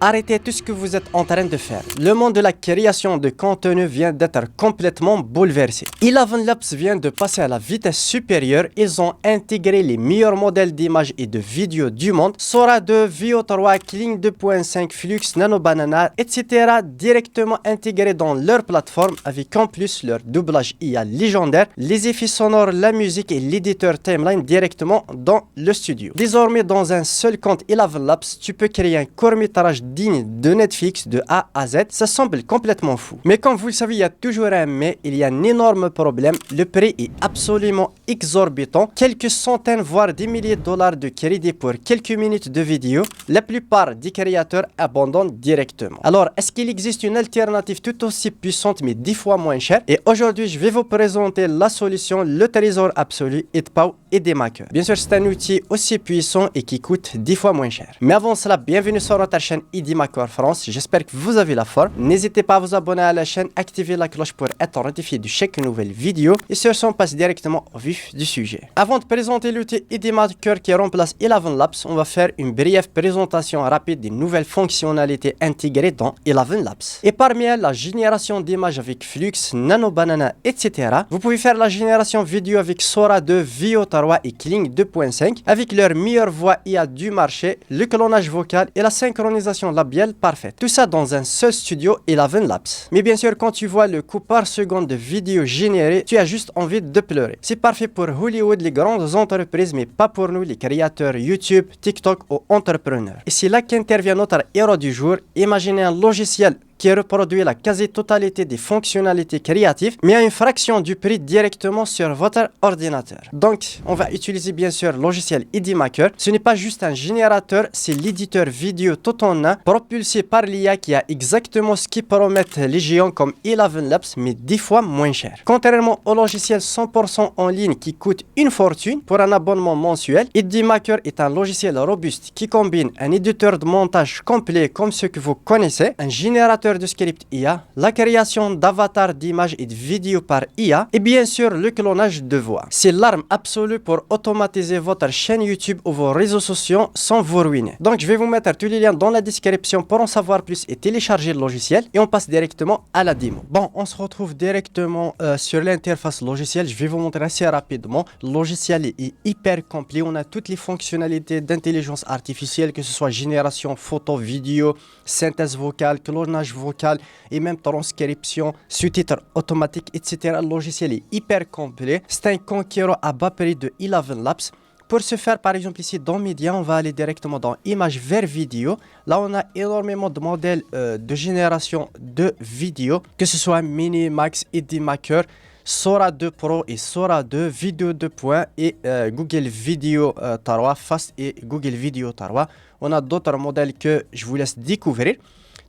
Arrêtez tout ce que vous êtes en train de faire. Le monde de la création de contenu vient d'être complètement bouleversé. Eleven Labs vient de passer à la vitesse supérieure. Ils ont intégré les meilleurs modèles d'images et de vidéos du monde. Sora 2, Veo 3, Kling 2.5, Flux, Nano Banana, etc. directement intégrés dans leur plateforme avec en plus leur doublage IA légendaire, les effets sonores, la musique et l'éditeur timeline directement dans le studio. Désormais, dans un seul compte Eleven Labs, tu peux créer un court-métrage digne de Netflix de A à Z. Ça semble complètement fou. Mais comme vous le savez, il y a toujours un mais, il y a un énorme problème. Le prix est absolument exorbitant. Quelques centaines voire des milliers de dollars de crédit pour quelques minutes de vidéo. La plupart des créateurs abandonnent directement. Alors, est-ce qu'il existe une alternative tout aussi puissante mais 10 fois moins chère? Et aujourd'hui, je vais vous présenter la solution, le trésor absolu Edpow Edimaker. Bien sûr, c'est un outil aussi puissant et qui coûte 10 fois moins cher. Mais avant cela, bienvenue sur notre chaîne Edimaker France. J'espère que vous avez la forme. N'hésitez pas à vous abonner à la chaîne, activer la cloche pour être notifié de chaque nouvelle vidéo. Et sur ce, on passe directement au vif du sujet. Avant de présenter l'outil Edimaker qui remplace Eleven Labs, on va faire une brève présentation rapide des nouvelles fonctionnalités intégrées dans Eleven Labs. Et parmi elles, la génération d'images avec Flux, Nano Banana, etc. Vous pouvez faire la génération vidéo avec Sora 2, Veo 3 et Kling 2.5 avec leur meilleure voix IA du marché, le clonage vocal et la synchronisation labiale parfaite. Tout ça dans un seul studio Eleven Labs. Mais bien sûr, quand tu vois le coût par seconde de vidéo générée, tu as juste envie de pleurer. C'est parfait pour Hollywood, les grandes entreprises, mais pas pour nous, les créateurs YouTube, TikTok ou entrepreneurs. Et c'est là qu'intervient notre héros du jour. Imaginez un logiciel qui reproduit la quasi-totalité des fonctionnalités créatives, mais à une fraction du prix directement sur votre ordinateur. Donc, on va utiliser bien sûr le logiciel Edimaker. Ce n'est pas juste un générateur, c'est l'éditeur vidéo tout en un, propulsé par l'IA qui a exactement ce qui promettent les géants comme Eleven Labs, mais 10 fois moins cher. Contrairement au logiciel 100% en ligne qui coûte une fortune pour un abonnement mensuel, Edimaker est un logiciel robuste qui combine un éditeur de montage complet comme ceux que vous connaissez, un générateur de script IA, la création d'avatars, d'images et de vidéos par IA et bien sûr le clonage de voix. C'est l'arme absolue pour automatiser votre chaîne YouTube ou vos réseaux sociaux sans vous ruiner. Donc je vais vous mettre tous les liens dans la description pour en savoir plus et télécharger le logiciel et on passe directement à la démo. Bon, on se retrouve directement sur l'interface logicielle. Je vais vous montrer assez rapidement. Le logiciel est hyper complet. On a toutes les fonctionnalités d'intelligence artificielle, que ce soit génération photo, vidéo, synthèse vocale, clonage vocal et même transcription, sous-titres automatiques, etc. Le logiciel est hyper complet. C'est un conquérant à bas prix de Eleven Labs. Pour ce faire, par exemple, ici dans Média, on va aller directement dans Images vers vidéo. Là, on a énormément de modèles de génération de vidéos, que ce soit Mini, Max, Edimaker, Sora 2 Pro et Sora 2, Vidéo 2 et Google Video 3, Fast et Google Video 3. On a d'autres modèles que je vous laisse découvrir.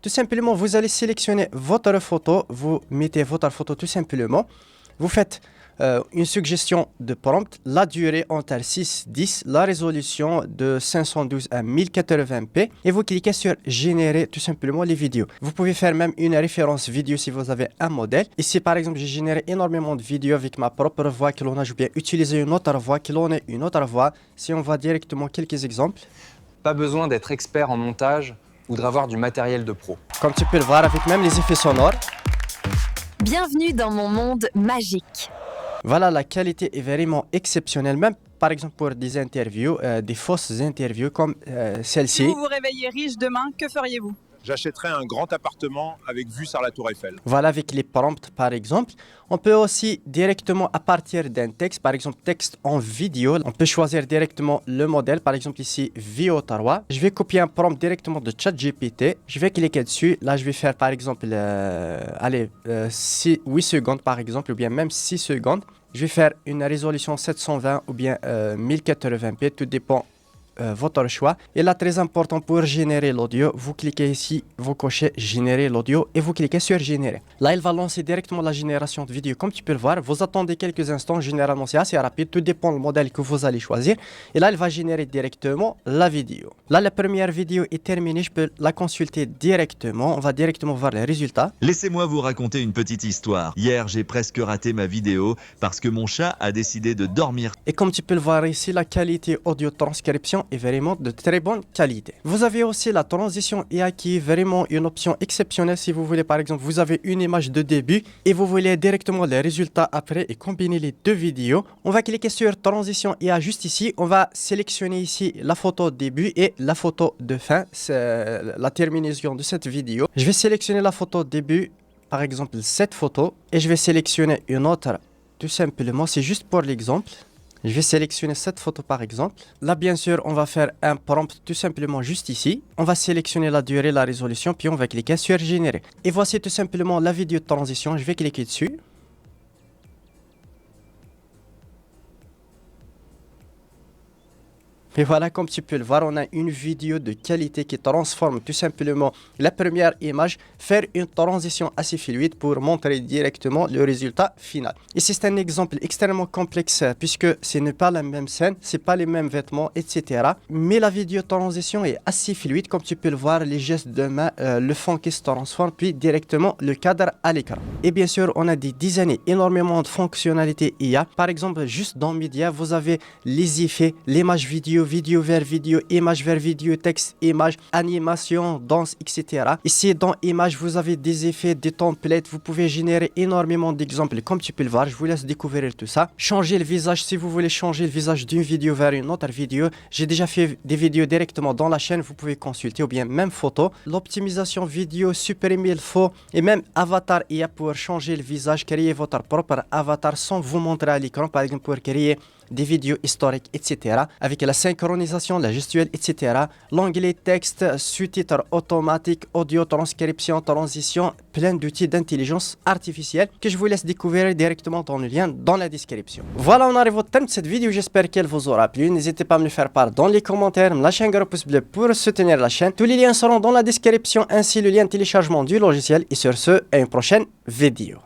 Tout simplement, vous allez sélectionner votre photo, vous mettez votre photo tout simplement, vous faites une suggestion de prompt, la durée entre 6-10, la résolution de 512 à 1080p et vous cliquez sur générer tout simplement les vidéos. Vous pouvez faire même une référence vidéo si vous avez un modèle. Ici par exemple, j'ai généré énormément de vidéos avec ma propre voix clonage ou bien utiliser une autre voix, cloner une autre voix. Si on voit directement quelques exemples. Pas besoin d'être expert en montage ou d'avoir du matériel de pro. Comme tu peux le voir avec même les effets sonores. Bienvenue dans mon monde magique. Voilà, la qualité est vraiment exceptionnelle, même par exemple pour des interviews, des fausses interviews comme celle-ci. Si vous vous réveillez riche demain, que feriez-vous? J'achèterais un grand appartement avec vue sur la Tour Eiffel. Voilà, avec les prompts par exemple. On peut aussi directement à partir d'un texte, par exemple texte en vidéo, on peut choisir directement le modèle, par exemple ici Veo 3. Je vais copier un prompt directement de ChatGPT. Je vais cliquer dessus. Là, je vais faire par exemple 8 secondes par exemple, ou bien même 6 secondes. Je vais faire une résolution 720 ou bien 1080p, tout dépend votre choix. Et là, très important pour générer l'audio, vous cliquez ici, vous cochez générer l'audio et vous cliquez sur générer. Là, il va lancer directement la génération de vidéo. Comme tu peux le voir, vous attendez quelques instants. Généralement, c'est assez rapide. Tout dépend du modèle que vous allez choisir. Et là, il va générer directement la vidéo. Là, la première vidéo est terminée. Je peux la consulter directement. On va directement voir les résultats. Laissez-moi vous raconter une petite histoire. Hier, j'ai presque raté ma vidéo parce que mon chat a décidé de dormir. Et comme tu peux le voir ici, la qualité audio transcription transition est vraiment de très bonne qualité. Vous avez aussi la transition IA qui est vraiment une option exceptionnelle si vous voulez, par exemple, vous avez une image de début et vous voulez directement les résultats après et combiner les deux vidéos. On va cliquer sur transition IA juste ici. On va sélectionner ici la photo début et la photo de fin, c'est la terminaison de cette vidéo. Je vais sélectionner la photo début, par exemple cette photo, et je vais sélectionner une autre tout simplement, c'est juste pour l'exemple. Je vais sélectionner cette photo par exemple. Là, bien sûr, on va faire un prompt tout simplement juste ici. On va sélectionner la durée, la résolution, puis on va cliquer sur générer. Et voici tout simplement la vidéo de transition. Je vais cliquer dessus. Et voilà, comme tu peux le voir, on a une vidéo de qualité qui transforme tout simplement la première image, faire une transition assez fluide pour montrer directement le résultat final. Ici, c'est un exemple extrêmement complexe puisque ce n'est pas la même scène, c'est pas les mêmes vêtements, etc. Mais la vidéo transition est assez fluide, comme tu peux le voir, les gestes de main, le fond qui se transforme, puis directement le cadre à l'écran. Et bien sûr, on a des dizaines et énormément de fonctionnalités IA. Par exemple, juste dans Media, vous avez les effets, l'image vidéo, vidéo vers vidéo, image vers vidéo, texte, image, animation, danse, etc. Ici, dans image, vous avez des effets, des templates. Vous pouvez générer énormément d'exemples. Comme tu peux le voir, je vous laisse découvrir tout ça. Changer le visage, si vous voulez changer le visage d'une vidéo vers une autre vidéo. J'ai déjà fait des vidéos directement dans la chaîne. Vous pouvez consulter ou bien même photo. L'optimisation vidéo, supprimer le faux et même avatar IA pour changer le visage, créer votre propre avatar sans vous montrer à l'écran. Par exemple, pour créer des vidéos historiques, etc. Avec la synchronisation, la gestuelle, etc. L'onglet texte, sous-titres automatiques, audio, transcription, transition, plein d'outils d'intelligence artificielle que je vous laisse découvrir directement dans le lien dans la description. Voilà, on arrive au terme de cette vidéo. J'espère qu'elle vous aura plu. N'hésitez pas à me le faire part dans les commentaires, me lâcher un gros pouce bleu pour soutenir la chaîne. Tous les liens seront dans la description, ainsi le lien de téléchargement du logiciel. Et sur ce, à une prochaine vidéo.